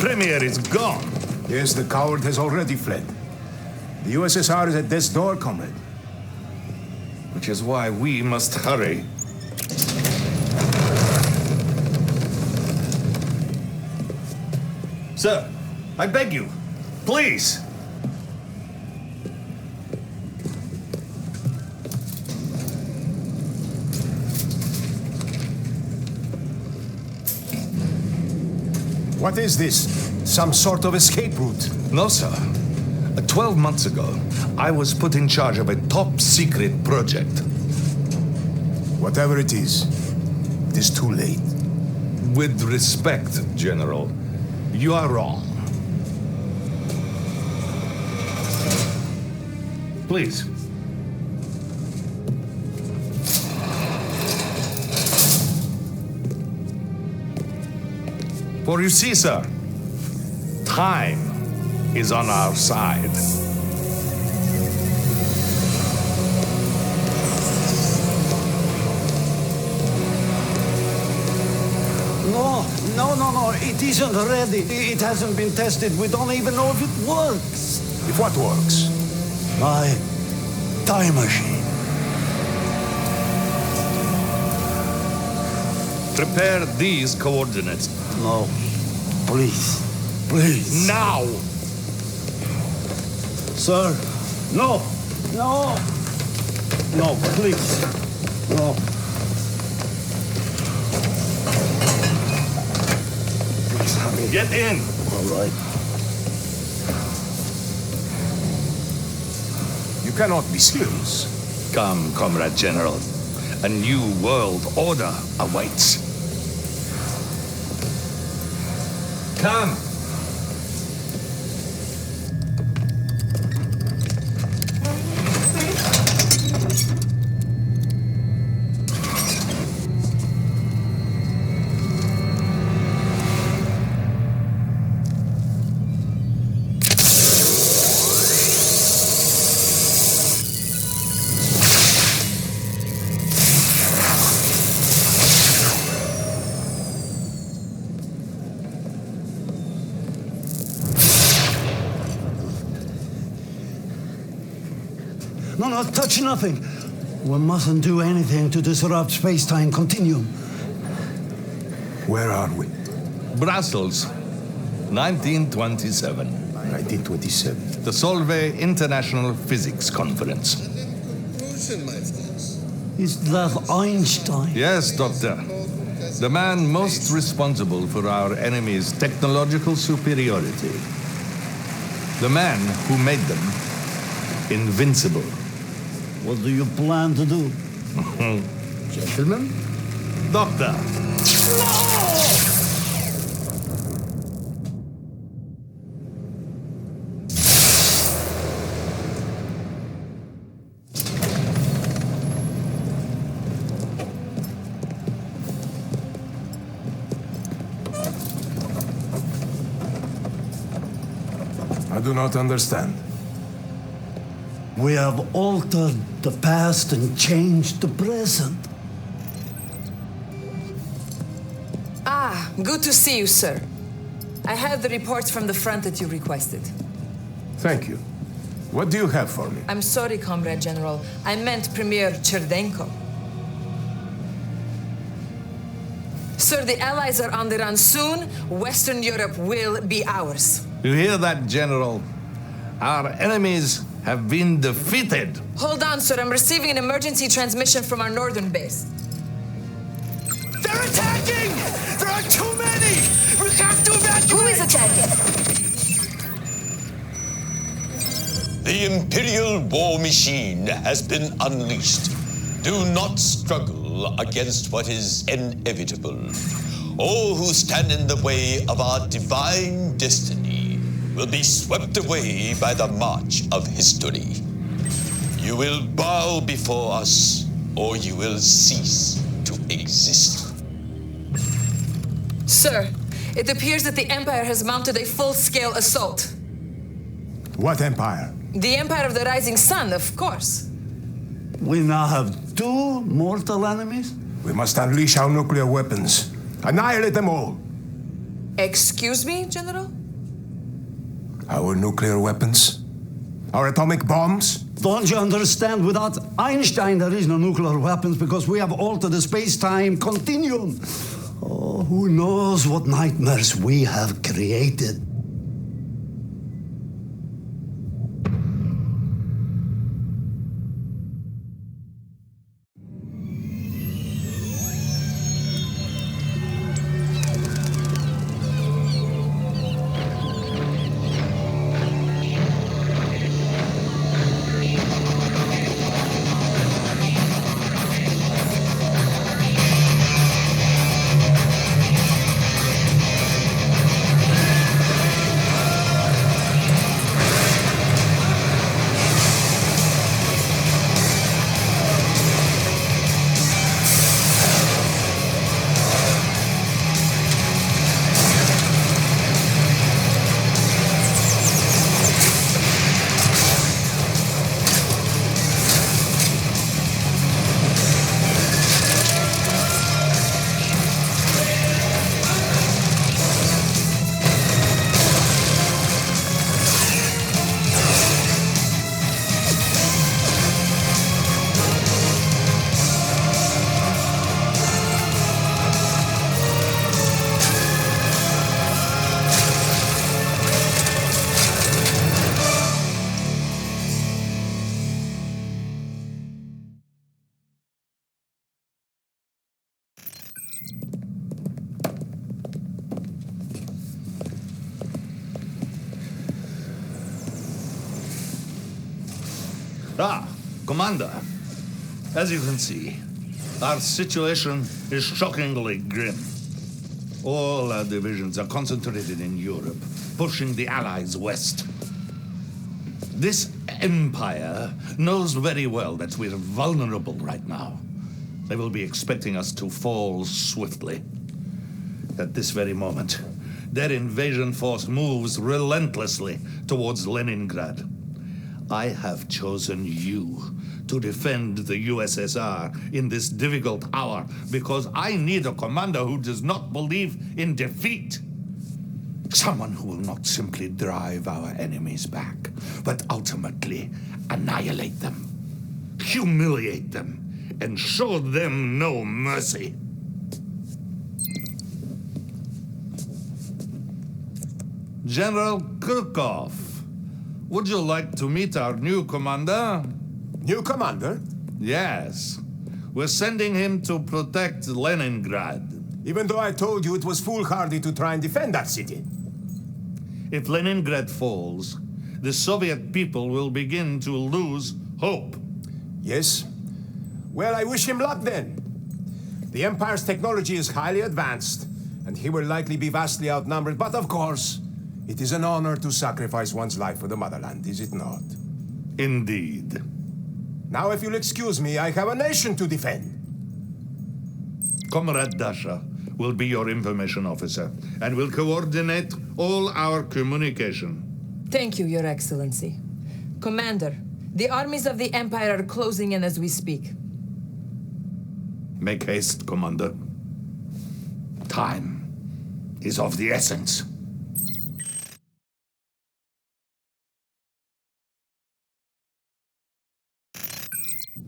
Premier is gone. Yes, the coward has already fled. The USSR is at death's door, comrade. Which is why we must hurry. Sir, I beg you, please. What is this? Some sort of escape route? No, sir. 12 months ago, I was put in charge of a top-secret project. Whatever it is too late. With respect, General, you are wrong. Please. For you see, sir, time is on our side. No, it isn't ready. It hasn't been tested. We don't even know if it works. If what works? My time machine. Prepare these coordinates. No, please. Now! Sir, no, please, no. Please, honey. Get in! All right. You cannot be serious. Come, Comrade General. A new world order awaits. Come! No, touch nothing. We mustn't do anything to disrupt space-time continuum. Where are we? Brussels, 1927. 1927. The Solvay International Physics Conference. Is that Einstein? Yes, Doctor. The man most responsible for our enemy's technological superiority. The man who made them invincible. What do you plan to do? Gentlemen? Doctor! I do not understand. We have altered the past and changed the present. Ah, good to see you, sir. I have the reports from the front that you requested. Thank you. What do you have for me? I'm sorry, Comrade General. I meant Premier Cherdenko. Sir, the Allies are on the run soon. Western Europe will be ours. You hear that, General? Our enemies have been defeated. Hold on, sir. I'm receiving an emergency transmission from our northern base. They're attacking! There are too many! We have to evacuate! Who is attacking? The Imperial war machine has been unleashed. Do not struggle against what is inevitable. All who stand in the way of our divine destiny will be swept away by the march of history. You will bow before us, or you will cease to exist. Sir, it appears that the Empire has mounted a full-scale assault. What empire? The Empire of the Rising Sun, of course. We now have two mortal enemies? We must unleash our nuclear weapons. Annihilate them all. Excuse me, General? Our nuclear weapons? Our atomic bombs? Don't you understand? Without Einstein, there is no nuclear weapons because we have altered the space-time continuum. Oh, who knows what nightmares we have created. Commander, as you can see, our situation is shockingly grim. All our divisions are concentrated in Europe, pushing the Allies west. This empire knows very well that we're vulnerable right now. They will be expecting us to fall swiftly. At this very moment, their invasion force moves relentlessly towards Leningrad. I have chosen you to defend the USSR in this difficult hour because I need a commander who does not believe in defeat. Someone who will not simply drive our enemies back, but ultimately annihilate them, humiliate them, and show them no mercy. General Kirkov, would you like to meet our new commander? New commander? Yes. We're sending him to protect Leningrad. Even though I told you it was foolhardy to try and defend that city. If Leningrad falls, the Soviet people will begin to lose hope. Yes? Well, I wish him luck then. The Empire's technology is highly advanced, and he will likely be vastly outnumbered, but of course, it is an honor to sacrifice one's life for the motherland, is it not? Indeed. Now, if you'll excuse me, I have a nation to defend. Comrade Dasha will be your information officer and will coordinate all our communication. Thank you, Your Excellency. Commander, the armies of the Empire are closing in as we speak. Make haste, Commander. Time is of the essence.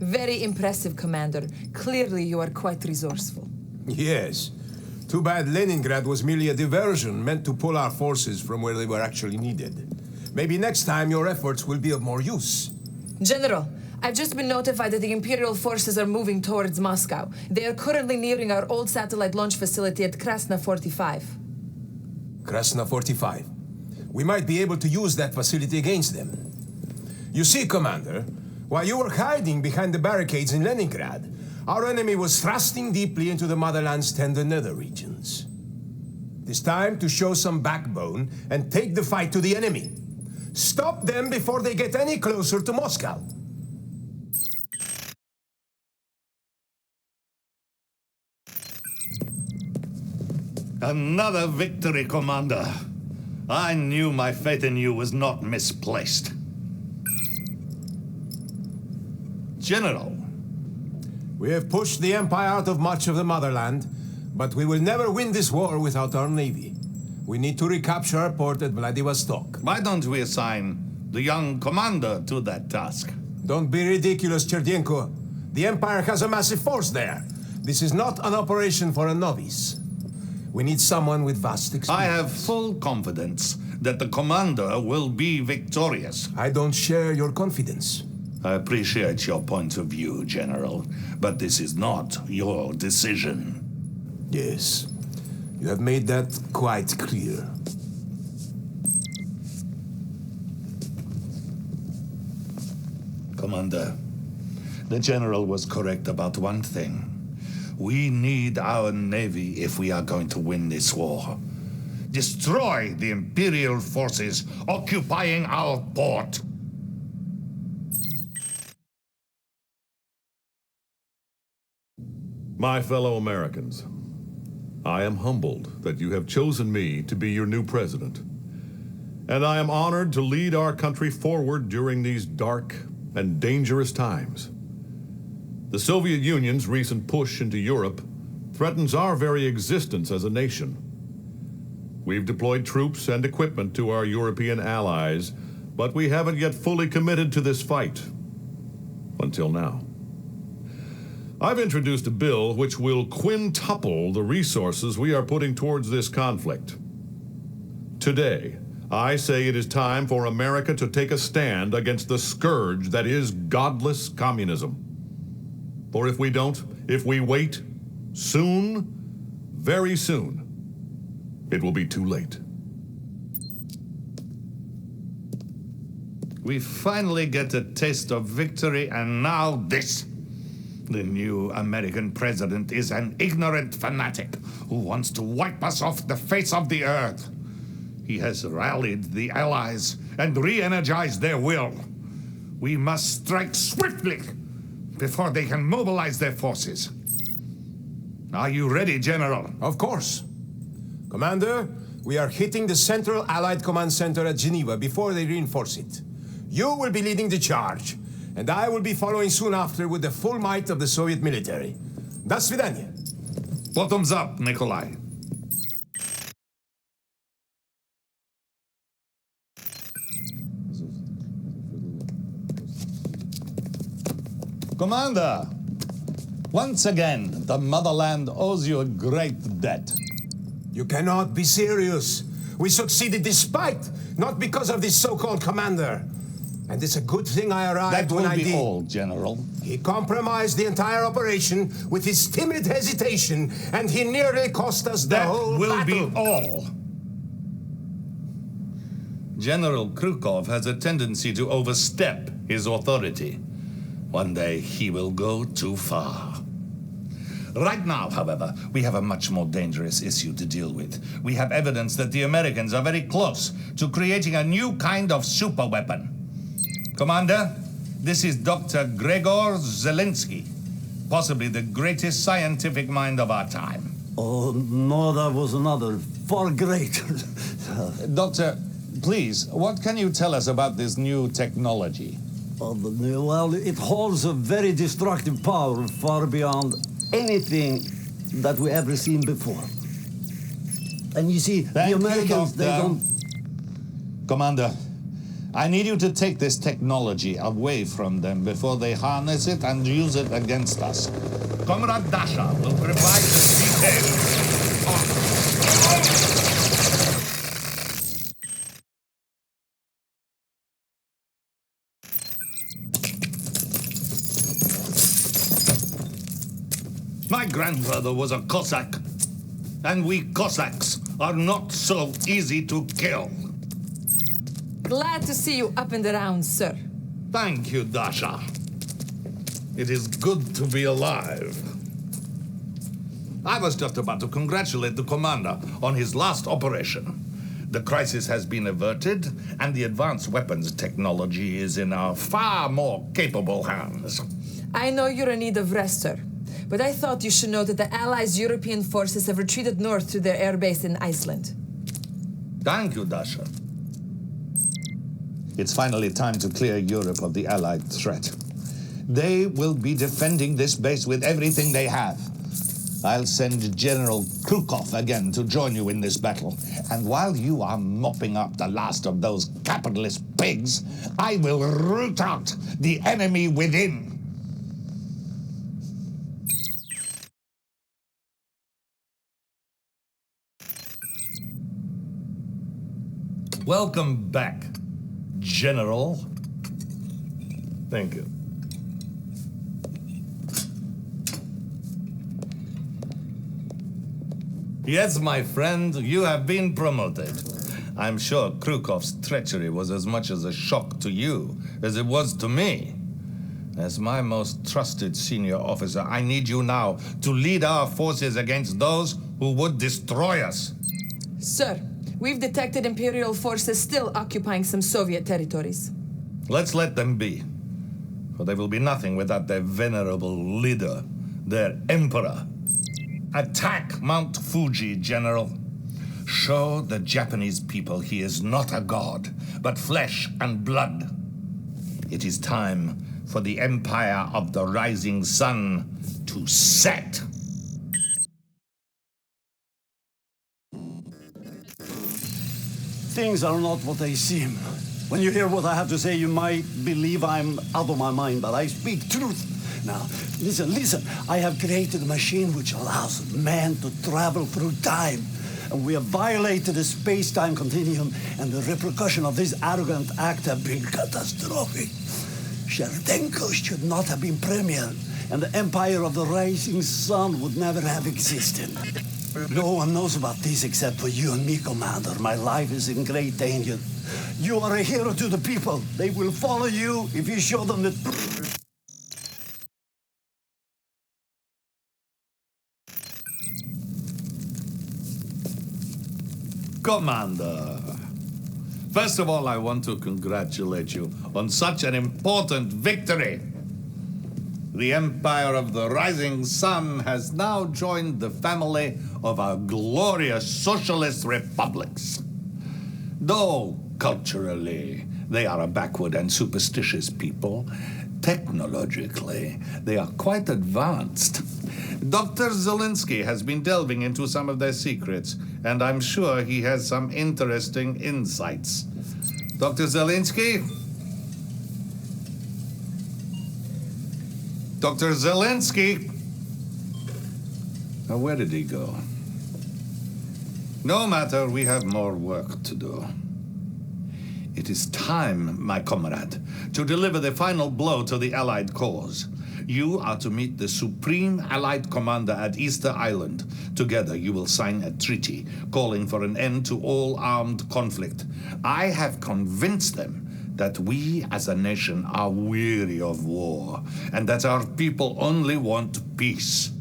Very impressive, Commander. Clearly, you are quite resourceful. Yes. Too bad Leningrad was merely a diversion meant to pull our forces from where they were actually needed. Maybe next time your efforts will be of more use. General, I've just been notified that the Imperial forces are moving towards Moscow. They are currently nearing our old satellite launch facility at Krasna 45. Krasna 45. We might be able to use that facility against them. You see, Commander, while you were hiding behind the barricades in Leningrad, our enemy was thrusting deeply into the motherland's tender nether regions. It is time to show some backbone and take the fight to the enemy. Stop them before they get any closer to Moscow. Another victory, Commander. I knew my faith in you was not misplaced. General. We have pushed the Empire out of much of the motherland, but we will never win this war without our navy. We need to recapture our port at Vladivostok. Why don't we assign the young commander to that task? Don't be ridiculous, Cherdenko. The Empire has a massive force there. This is not an operation for a novice. We need someone with vast experience. I have full confidence that the commander will be victorious. I don't share your confidence. I appreciate your point of view, General, but this is not your decision. Yes, you have made that quite clear. Commander, the General was correct about one thing. We need our Navy if we are going to win this war. Destroy the Imperial forces occupying our port. My fellow Americans, I am humbled that you have chosen me to be your new president. And I am honored to lead our country forward during these dark and dangerous times. The Soviet Union's recent push into Europe threatens our very existence as a nation. We've deployed troops and equipment to our European allies, but we haven't yet fully committed to this fight. Until now. I've introduced a bill which will quintuple the resources we are putting towards this conflict. Today, I say it is time for America to take a stand against the scourge that is godless communism. For if we don't, if we wait, soon, very soon, it will be too late. We finally get a taste of victory, and now this. The new American president is an ignorant fanatic who wants to wipe us off the face of the earth. He has rallied the Allies and re-energized their will. We must strike swiftly before they can mobilize their forces. Are you ready, General? Of course. Commander, we are hitting the Central Allied Command Center at Geneva before they reinforce it. You will be leading the charge, and I will be following soon after with the full might of the Soviet military. До свидания. Bottoms up, Nikolai. Commander, once again, the motherland owes you a great debt. You cannot be serious. We succeeded despite, not because of this so-called commander. And it's a good thing I arrived That when will I be did. all, General. He compromised the entire operation with his timid hesitation, and he nearly cost us the That whole will battle. be all. General Krukov has a tendency to overstep his authority. One day he will go too far. Right now, however, we have a much more dangerous issue to deal with. We have evidence that the Americans are very close to creating a new kind of superweapon. Commander, this is Dr. Gregor Zelensky, possibly the greatest scientific mind of our time. Oh, no, that was another, far greater. Doctor, please, what can you tell us about this new technology? Well, it holds a very destructive power far beyond anything that we ever seen before. And you see, Thank the Americans, you, they Doctor. don't... Commander, I need you to take this technology away from them before they harness it and use it against us. Comrade Dasha will provide the details. My grandfather was a Cossack, and we Cossacks are not so easy to kill. Glad to see you up and around, sir. Thank you, Dasha. It is good to be alive. I was just about to congratulate the commander on his last operation. The crisis has been averted, and the advanced weapons technology is in our far more capable hands. I know you're in need of rest, sir. But I thought you should know that the Allies' European forces have retreated north to their air base in Iceland. Thank you, Dasha. It's finally time to clear Europe of the Allied threat. They will be defending this base with everything they have. I'll send General Krukov again to join you in this battle. And while you are mopping up the last of those capitalist pigs, I will root out the enemy within. Welcome back, General. Thank you. Yes, my friend, you have been promoted. I'm sure Krukov's treachery was as much as a shock to you as it was to me. As my most trusted senior officer, I need you now to lead our forces against those who would destroy us. Sir, we've detected Imperial forces still occupying some Soviet territories. Let's let them be, for they will be nothing without their venerable leader, their emperor. Attack Mount Fuji, General. Show the Japanese people he is not a god, but flesh and blood. It is time for the Empire of the Rising Sun to set. Things are not what they seem. When you hear what I have to say, you might believe I'm out of my mind, but I speak truth. Now, listen. I have created a machine which allows man to travel through time. And we have violated the space-time continuum, and the repercussions of this arrogant act have been catastrophic. Sherdenko should not have been premier, and the Empire of the Rising Sun would never have existed. No one knows about this except for you and me, Commander. My life is in great danger. You are a hero to the people. They will follow you if you show them the truth. Commander, first of all, I want to congratulate you on such an important victory. The Empire of the Rising Sun has now joined the family of our glorious socialist republics. Though culturally they are a backward and superstitious people, technologically they are quite advanced. Dr. Zelensky has been delving into some of their secrets, and I'm sure he has some interesting insights. Dr. Zelensky? Dr. Zelensky? Now, where did he go? No matter, we have more work to do. It is time, my comrade, to deliver the final blow to the Allied cause. You are to meet the Supreme Allied Commander at Easter Island. Together, you will sign a treaty calling for an end to all armed conflict. I have convinced them that we as a nation are weary of war, and that our people only want peace.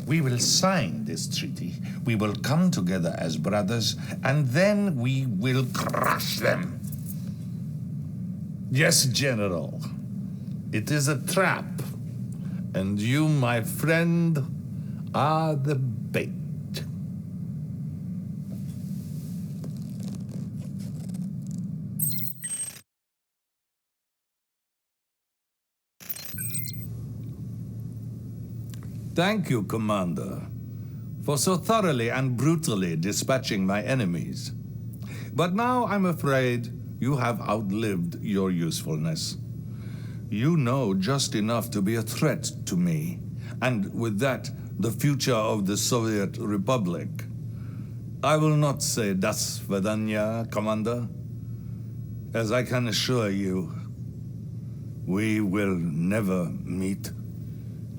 We will sign this treaty. We will come together as brothers, and then we will crush them. Yes, General. It is a trap, and you, my friend, are the bait. Thank you, Commander, for so thoroughly and brutally dispatching my enemies. But now I'm afraid you have outlived your usefulness. You know just enough to be a threat to me, and with that, the future of the Soviet Republic. I will not say das Svidaniya, Commander. As I can assure you, we will never meet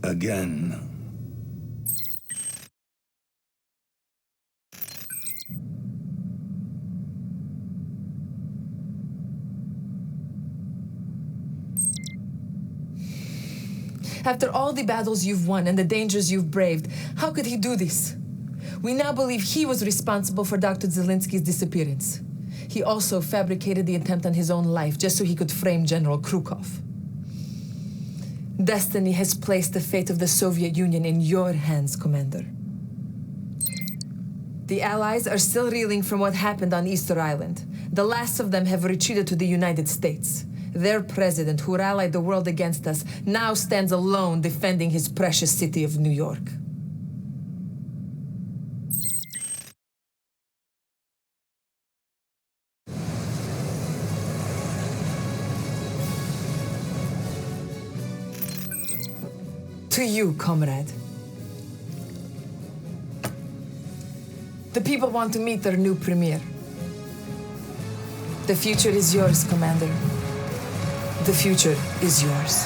again. After all the battles you've won and the dangers you've braved, how could he do this? We now believe he was responsible for Dr. Zelensky's disappearance. He also fabricated the attempt on his own life just so he could frame General Krukov. Destiny has placed the fate of the Soviet Union in your hands, Commander. The Allies are still reeling from what happened on Easter Island. The last of them have retreated to the United States. Their president, who rallied the world against us, now stands alone defending his precious city of New York. To you, comrade. The people want to meet their new premier. The future is yours, Commander. The future is yours.